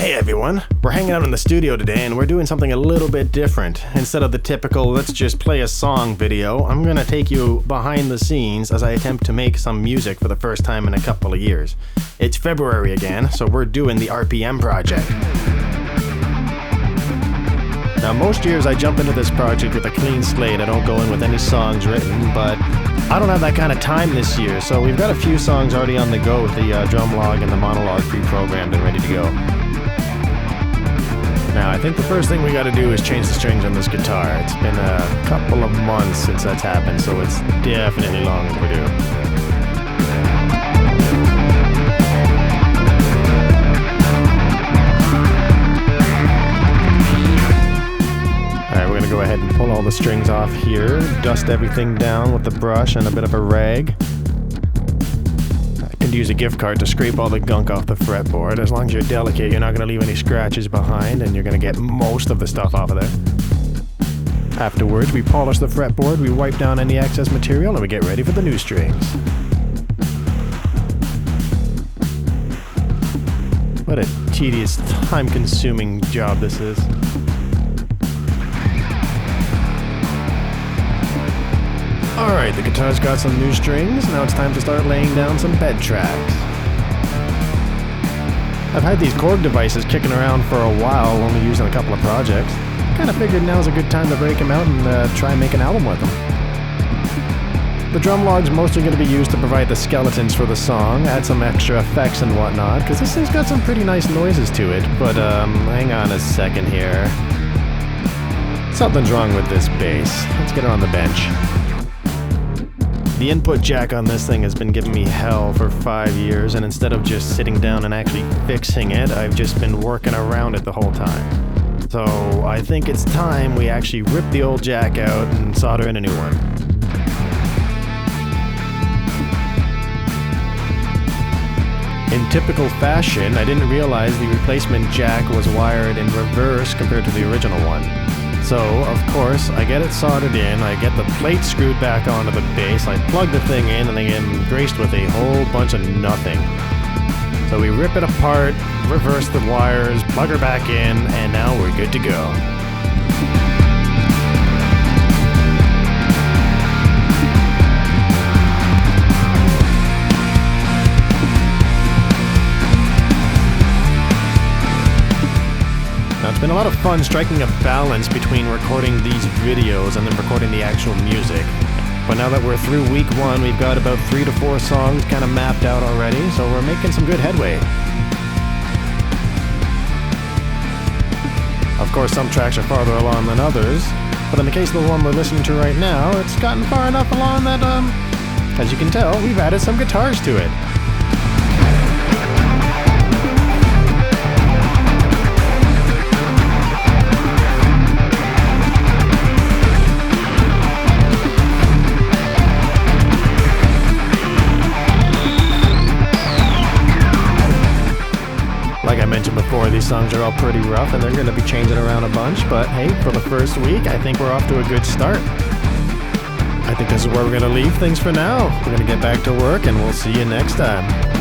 Hey everyone, we're hanging out in the studio today and we're doing something a little bit different. Instead of the typical let's just play a song video, I'm gonna take you behind the scenes as I attempt to make some music for the first time in a couple of years. It's February again, so we're doing the RPM project. Now most years I jump into this project with a clean slate, I don't go in with any songs written, but I don't have that kind of time this year, so we've got a few songs already on the go with the drum log and the monologue pre-programmed and ready to go. Now, I think the first thing we gotta do is change the strings on this guitar. It's been a couple of months since that's happened, so it's definitely long overdue. Alright, we're gonna go ahead and pull all the strings off here, dust everything down with the brush and a bit of a rag. Use a gift card to scrape all the gunk off the fretboard. As long as you're delicate, you're not going to leave any scratches behind and you're going to get most of the stuff off of there. Afterwards, we polish the fretboard, we wipe down any excess material, and we get ready for the new strings. What a tedious, time-consuming job this is. Alright, the guitar's got some new strings, now it's time to start laying down some bed tracks. I've had these Korg devices kicking around for a while, only using a couple of projects. Kinda figured now's a good time to break them out and try and make an album with them. The drum log's mostly going to be used to provide the skeletons for the song, add some extra effects and whatnot, because this thing's got some pretty nice noises to it, but hang on a second here. Something's wrong with this bass. Let's get her on the bench. The input jack on this thing has been giving me hell for 5 years, and instead of just sitting down and actually fixing it, I've just been working around it the whole time. So I think it's time we actually rip the old jack out and solder in a new one. In typical fashion, I didn't realize the replacement jack was wired in reverse compared to the original one. So, of course, I get it soldered in, I get the plate screwed back onto the base, I plug the thing in, and I get graced with a whole bunch of nothing. So we rip it apart, reverse the wires, plug her back in, and now we're good to go. It's been a lot of fun striking a balance between recording these videos and then recording the actual music. But now that we're through week 1, we've got about 3 to 4 songs kind of mapped out already, so we're making some good headway. Of course, some tracks are farther along than others, but in the case of the one we're listening to right now, it's gotten far enough along that, as you can tell, we've added some guitars to it. Like I mentioned before, these songs are all pretty rough and they're going to be changing around a bunch, but hey, for the first week, I think we're off to a good start. I think this is where we're going to leave things for now. We're going to get back to work and we'll see you next time.